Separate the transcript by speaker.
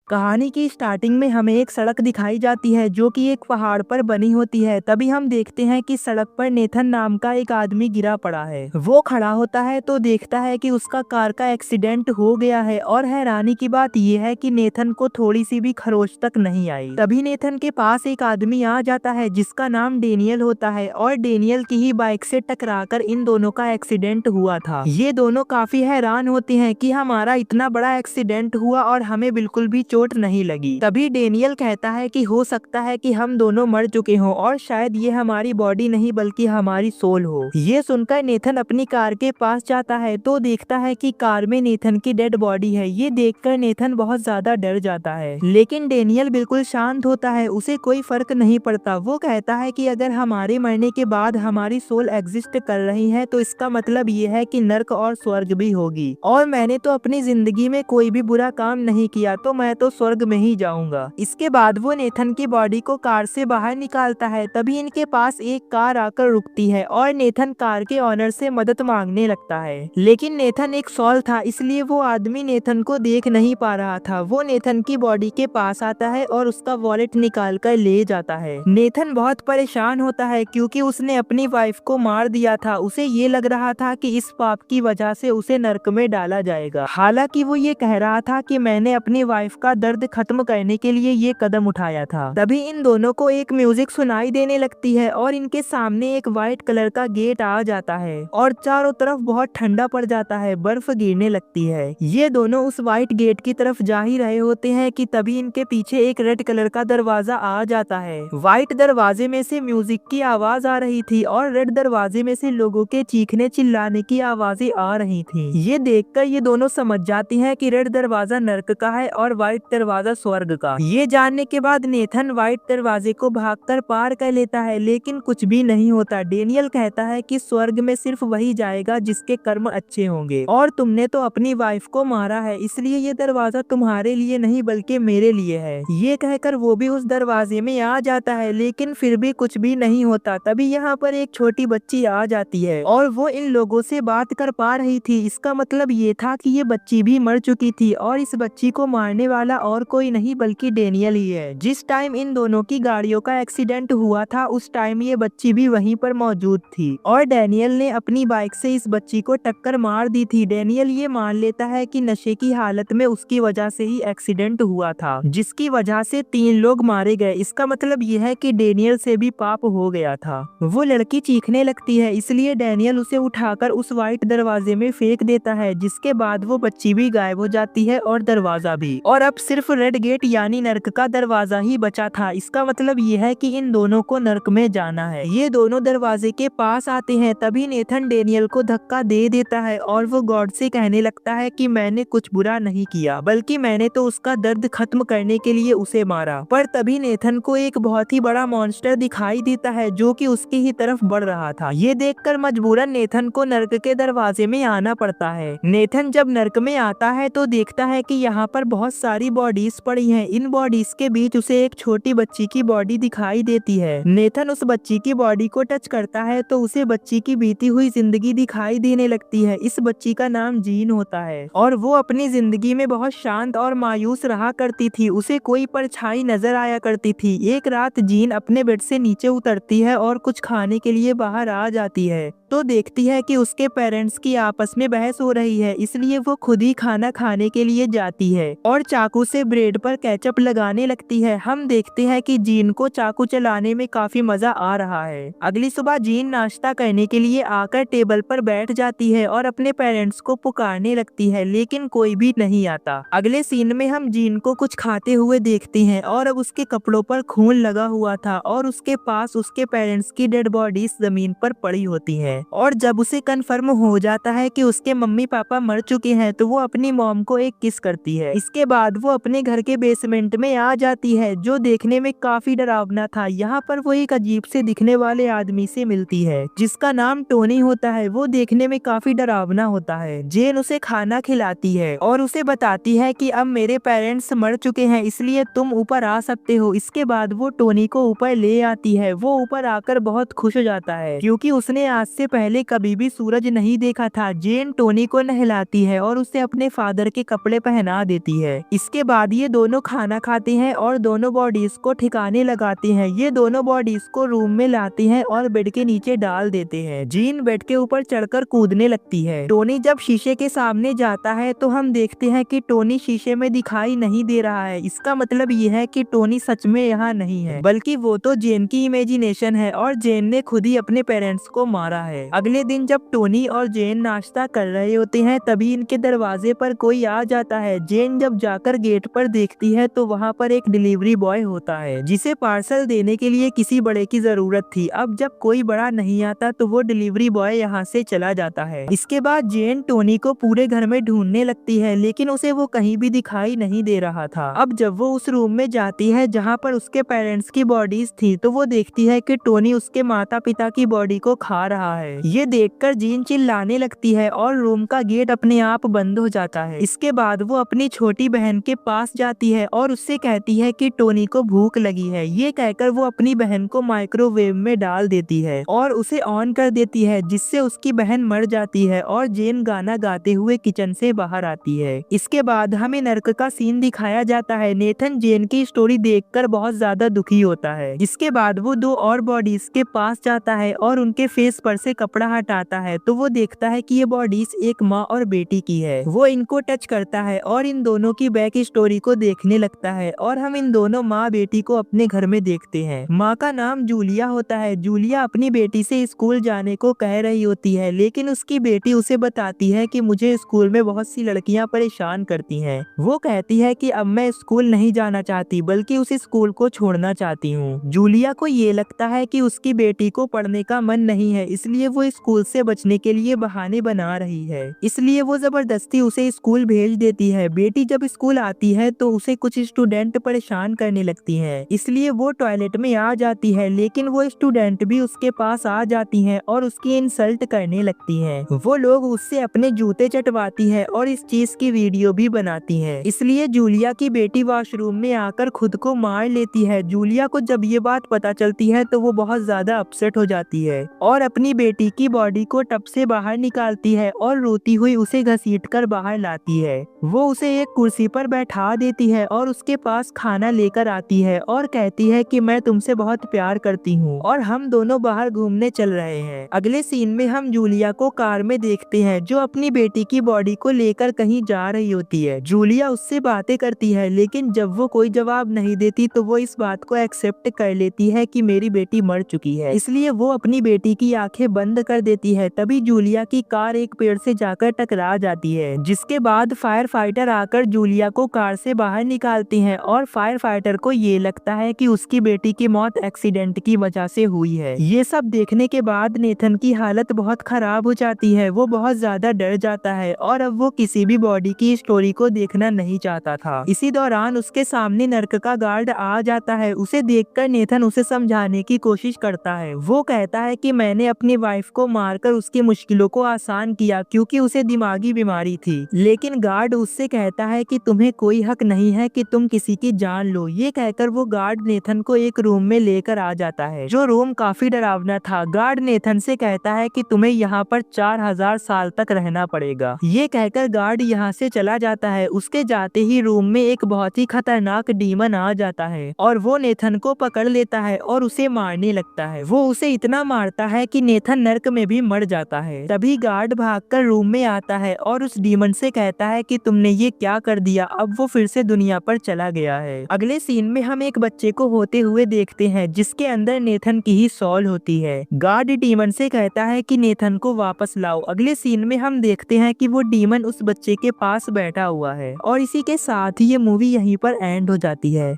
Speaker 1: कहानी की स्टार्टिंग में हमें एक सड़क दिखाई जाती है जो कि एक पहाड़ पर बनी होती है। तभी हम देखते हैं कि सड़क पर नेथन नाम का एक आदमी गिरा पड़ा है। वो खड़ा होता है तो देखता है कि उसका कार का एक्सीडेंट हो गया है और हैरानी की बात यह है कि नेथन को थोड़ी सी भी खरोच तक नहीं आई। तभी नेथन के पास एक आदमी आ जाता है जिसका नाम डेनियल होता है और डेनियल की ही बाइक से टकराकर इन दोनों का एक्सीडेंट हुआ था। ये दोनों काफी हैरान होते हैं कि हमारा इतना बड़ा एक्सीडेंट हुआ और हमें बिल्कुल भी चोट नहीं लगी। तभी डेनियल कहता है कि हो सकता है कि हम दोनों मर चुके हों और शायद ये हमारी बॉडी नहीं बल्कि हमारी सोल हो। ये सुनकर नेथन अपनी कार के पास जाता है तो देखता है कि कार में नेथन की डेड बॉडी है। ये देखकर नेथन बहुत ज्यादा डर जाता है, लेकिन डेनियल बिल्कुल शांत होता है, उसे कोई फर्क नहीं पड़ता। वो कहता है कि अगर हमारे मरने के बाद हमारी सोल एग्जिस्ट कर रही है तो इसका मतलब ये है कि नर्क और स्वर्ग भी होगी, और मैंने तो अपनी जिंदगी में कोई भी बुरा काम नहीं किया तो मैं तो स्वर्ग में ही जाऊंगा। इसके बाद वो नेथन की बॉडी को कार से बाहर निकालता है। तभी इनके पास एक कार आकर रुकती है और नेथन कार के ऑनर से मदद मांगने लगता है, लेकिन नेथन एक सॉल था इसलिए वो आदमी नेथन को देख नहीं पा रहा था। वो नेथन की बॉडी के पास आता है और उसका वॉलेट निकाल कर ले जाता है। नेथन बहुत परेशान होता है क्योंकि उसने अपनी वाइफ को मार दिया था। उसे ये लग रहा था कि इस पाप की वजह से उसे नर्क में डाला जाएगा। हालांकि वो ये कह रहा था कि मैंने अपनी वाइफ का दर्द खत्म करने के लिए ये कदम उठाया था। तभी इन दोनों को एक म्यूजिक सुनाई देने लगती है और इनके सामने एक व्हाइट कलर का गेट आ जाता है और चारों तरफ बहुत ठंडा पड़ जाता है, बर्फ गिरने लगती है। ये दोनों उस व्हाइट गेट की तरफ जा ही रहे होते हैं कि तभी इनके पीछे एक रेड कलर का दरवाजा आ जाता है। व्हाइट दरवाजे में से म्यूजिक की आवाज आ रही थी और रेड दरवाजे में से लोगों के चीखने चिल्लाने की आवाजें आ रही थी। ये देखकर ये दोनों समझ जाती हैं कि रेड दरवाजा नर्क का है और व्हाइट दरवाजा स्वर्ग का। ये जानने के बाद नेथन व्हाइट दरवाजे को भागकर पार कर लेता है, लेकिन कुछ भी नहीं होता। डेनियल कहता है कि स्वर्ग में सिर्फ वही जाएगा जिसके कर्म अच्छे होंगे, और तुमने तो अपनी वाइफ को मारा है इसलिए ये दरवाजा तुम्हारे लिए नहीं बल्कि मेरे लिए है। ये कहकर वो भी उस दरवाजे में आ जाता है, लेकिन फिर भी कुछ भी नहीं होता। तभी यहाँ पर एक छोटी बच्ची आ जाती है और वो इन लोगों से बात कर पा रही थी। इसका मतलब ये था कि ये बच्ची भी मर चुकी थी और इस बच्ची को मारने वाला और कोई नहीं बल्कि डेनियल ही है। जिस टाइम इन दोनों की गाड़ियों का एक्सीडेंट हुआ था उस टाइम ये बच्ची भी वहीं पर मौजूद थी और डेनियल ने अपनी बाइक से इस बच्ची को टक्कर मार दी थी। डेनियल ये मान लेता है कि नशे की हालत में उसकी वजह से ही एक्सीडेंट हुआ था, जिसकी वजह से 3 लोग मारे गए। इसका मतलब यह है कि डेनियल से भी पाप हो गया था। वो लड़की चीखने लगती है इसलिए डेनियल उसे उठाकर उस व्हाइट दरवाजे में फेंक देता है, जिसके बाद वो बच्ची भी गायब हो जाती है और दरवाजा भी। और अब सिर्फ रेड गेट यानी नर्क का दरवाजा ही बचा था। इसका मतलब ये है कि इन दोनों को नर्क में जाना है। ये दोनों दरवाजे के पास आते हैं। तभी नेथन डेनियल को धक्का दे देता है और वो गॉड से कहने लगता है कि मैंने कुछ बुरा नहीं किया बल्कि मैंने तो उसका दर्द खत्म करने के लिए उसे मारा। पर तभी नेथन को एक बहुत ही बड़ा मॉन्स्टर दिखाई देता है जो कि उसकी ही तरफ बढ़ रहा था। ये देखकर मजबूरन नेथन को नर्क के दरवाजे में आना पड़ता है। नेथन जब नर्क में आता है तो देखता है कि यहाँ पर बहुत सारी बॉडीज पड़ी हैं। इन बॉडीज के बीच उसे एक छोटी बच्ची की बॉडी दिखाई देती है। नेथन उस बच्ची की बॉडी को टच करता है तो उसे बच्ची की बीती हुई जिंदगी दिखाई देने लगती है। इस बच्ची का नाम जीन होता है और वो अपनी जिंदगी में बहुत शांत और मायूस रहा करती थी। उसे कोई परछाई नजर आया करती थी। एक रात जीन अपने बेड से नीचे उतरती है और कुछ खाने के लिए बाहर आ जाती है तो देखती है कि उसके पेरेंट्स की आपस में बहस हो रही है, इसलिए वो खुद ही खाना खाने के लिए जाती है और चाकू से ब्रेड पर केचप लगाने लगती है। हम देखते हैं कि जीन को चाकू चलाने में काफी मजा आ रहा है। अगली सुबह जीन नाश्ता करने के लिए आकर टेबल पर बैठ जाती है और अपने पेरेंट्स को पुकारने लगती है, लेकिन कोई भी नहीं आता। अगले सीन में हम जीन को कुछ खाते हुए देखते हैं और अब उसके कपड़ों पर खून लगा हुआ था और उसके पास उसके पेरेंट्स की डेड बॉडीज जमीन पर पड़ी होती है। और जब उसे कंफर्म हो जाता है कि उसके मम्मी पापा मर चुके हैं तो वो अपनी मॉम को एक किस करती है। इसके बाद वो अपने घर के बेसमेंट में आ जाती है जो देखने में काफी डरावना था। यहाँ पर वो एक अजीब से दिखने वाले आदमी से मिलती है जिसका नाम टोनी होता है। वो देखने में काफी डरावना होता है। जेन उसे खाना खिलाती है और उसे बताती है कि अब मेरे पेरेंट्स मर चुके हैं इसलिए तुम ऊपर आ सकते हो। इसके बाद वो टोनी को ऊपर ले आती है। वो ऊपर आकर बहुत खुश हो जाता है क्योंकि उसने आज से पहले कभी भी सूरज नहीं देखा था। जेन टोनी को नहलाती है और उसे अपने फादर के कपड़े पहना देती है। इसके इसके बाद ये दोनों खाना खाते हैं और दोनों बॉडीज को ठिकाने लगाते हैं। ये दोनों बॉडीज को रूम में लाते हैं और बेड के नीचे डाल देते हैं। जीन बेड के ऊपर चढ़कर कूदने लगती है। टोनी जब शीशे के सामने जाता है तो हम देखते हैं कि टोनी शीशे में दिखाई नहीं दे रहा है। इसका मतलब ये है कि टोनी सच में यहाँ नहीं है, बल्कि वो तो जेन की इमेजिनेशन है और जेन ने खुद ही अपने पेरेंट्स को मारा है। अगले दिन जब टोनी और जेन नाश्ता कर रहे होते हैं तभी इनके दरवाजे पर कोई आ जाता है। जेन जब जाकर गेट पर देखती है तो वहाँ पर एक डिलीवरी बॉय होता है जिसे पार्सल देने के लिए किसी बड़े की जरूरत थी। अब जब कोई बड़ा नहीं आता तो वो डिलीवरी बॉय यहाँ से चला जाता है। इसके बाद जेन टोनी को पूरे घर में ढूंढने लगती है लेकिन उसे वो कहीं भी दिखाई नहीं दे रहा था। अब जब वो उस रूम में जाती है जहाँ पर उसके पेरेंट्स की बॉडीज थी तो वो देखती है कि टोनी उसके माता पिता की बॉडी को खा रहा है। ये देखकर जीन चिल्लाने लगती है और रूम का गेट अपने आप बंद हो जाता है। इसके बाद वो अपनी छोटी बहन के पास जाती है और उससे कहती है कि टोनी को भूख लगी है। ये कहकर वो अपनी बहन को माइक्रोवेव में डाल देती है और उसे ऑन कर देती है जिससे उसकी बहन मर जाती है और जेन गाना गाते हुए किचन से बाहर आती है। इसके बाद हमें नर्क का सीन दिखाया जाता है। नेथन जेन की स्टोरी देखकर बहुत ज्यादा दुखी होता है। इसके बाद वो दो और बॉडीज के पास जाता है और उनके फेस पर से कपड़ा हटाता है तो वो देखता है कि ये बॉडीज एक माँ और बेटी की है। वो इनको टच करता है और इन दोनों की बैक स्टोरी को देखने लगता है और हम इन दोनों माँ बेटी को अपने घर में देखते हैं। माँ का नाम जूलिया होता है। जूलिया अपनी बेटी से स्कूल जाने को कह रही होती है लेकिन उसकी बेटी उसे बताती है कि मुझे स्कूल में बहुत सी लड़कियां परेशान करती हैं। वो कहती है कि अब मैं स्कूल नहीं जाना चाहती बल्कि उस स्कूल को छोड़ना चाहती हूँ। जूलिया को ये लगता है कि उसकी बेटी को पढ़ने का मन नहीं है इसलिए वो स्कूल से बचने के लिए बहाने बना रही है। इसलिए वो जबरदस्ती उसे स्कूल भेज देती है। बेटी जब स्कूल आती है तो उसे कुछ स्टूडेंट परेशान करने लगती हैं। इसलिए वो टॉयलेट में आ जाती है लेकिन वो स्टूडेंट भी उसके पास आ जाती हैं और उसकी इंसल्ट करने लगती हैं। वो लोग उससे अपने जूते चटवाती है और इस चीज की वीडियो भी बनाती है। इसलिए जूलिया की बेटी वॉशरूम में आकर खुद को मार लेती है। जूलिया को जब ये बात पता चलती है तो वो बहुत ज्यादा अपसेट हो जाती है और अपनी बेटी की बॉडी को टब से बाहर निकालती है और रोती हुई उसे घसीटकर बाहर लाती है। वो उसे एक कुर्सी पर बैठा देती है और उसके पास खाना लेकर आती है और कहती है कि मैं तुमसे बहुत प्यार करती हूँ और हम दोनों बाहर घूमने चल रहे हैं। अगले सीन में हम जूलिया को कार में देखते हैं जो अपनी बेटी की बॉडी को लेकर कहीं जा रही होती है। जूलिया उससे बातें करती है लेकिन जब वो कोई जवाब नहीं देती तो वो इस बात को एक्सेप्ट कर लेती है कि मेरी बेटी मर चुकी है। इसलिए वो अपनी बेटी की आंखें बंद कर देती है। तभी जूलिया की कार एक पेड़ से जाकर टकरा जाती है जिसके बाद फायर फाइटर आकर जूलिया को कार से बाहर निकालते हैं और फायर फाइटर को ये लगता है कि उसकी बेटी की मौत एक्सीडेंट की वजह से हुई है। ये सब देखने के बाद नेथन की हालत बहुत खराब हो जाती है। वो बहुत ज्यादा डर जाता है और अब वो किसी भी बॉडी की स्टोरी को देखना नहीं चाहता था। इसी दौरान उसके सामने नर्क का गार्ड आ जाता है। उसे देखकर नेथन उसे समझाने की कोशिश करता है। वो कहता है कि मैंने अपनी वाइफ को मारकर उसकी मुश्किलों को आसान किया क्योंकि उसे दिमागी बीमारी थी। लेकिन गार्ड उससे कहता है कि तुम्हें कोई हक नहीं है कि तुम किसी की जान लो। ये कहकर वो गार्ड नेथन को एक रूम में लेकर आ जाता है जो रूम काफी डरावना था। गार्ड नेथन से कहता है कि तुम्हें यहाँ पर 4000 साल तक रहना पड़ेगा। ये कहकर गार्ड यहाँ से चला जाता है। उसके जाते ही रूम में एक बहुत ही खतरनाक डीमन आ जाता है और वो नेथन को पकड़ लेता है और उसे मारने लगता है। वो उसे इतना मारता है कि नेथन नर्क में भी मर जाता है। तभी गार्ड भागकर रूम में आता है और उस डीमन से कहता है कि तुमने ये क्या कर दिया। अब वो फिर से दुनिया पर चला गया है। अगले सीन में हम एक बच्चे को होते हुए देखते हैं जिसके अंदर नेथन की ही सॉल होती है। गार्ड डीमन से कहता है कि नेथन को वापस लाओ। अगले सीन में हम देखते हैं कि वो डीमन उस बच्चे के पास बैठा हुआ है और इसी के साथ ही ये मूवी यहीं पर एंड हो जाती है।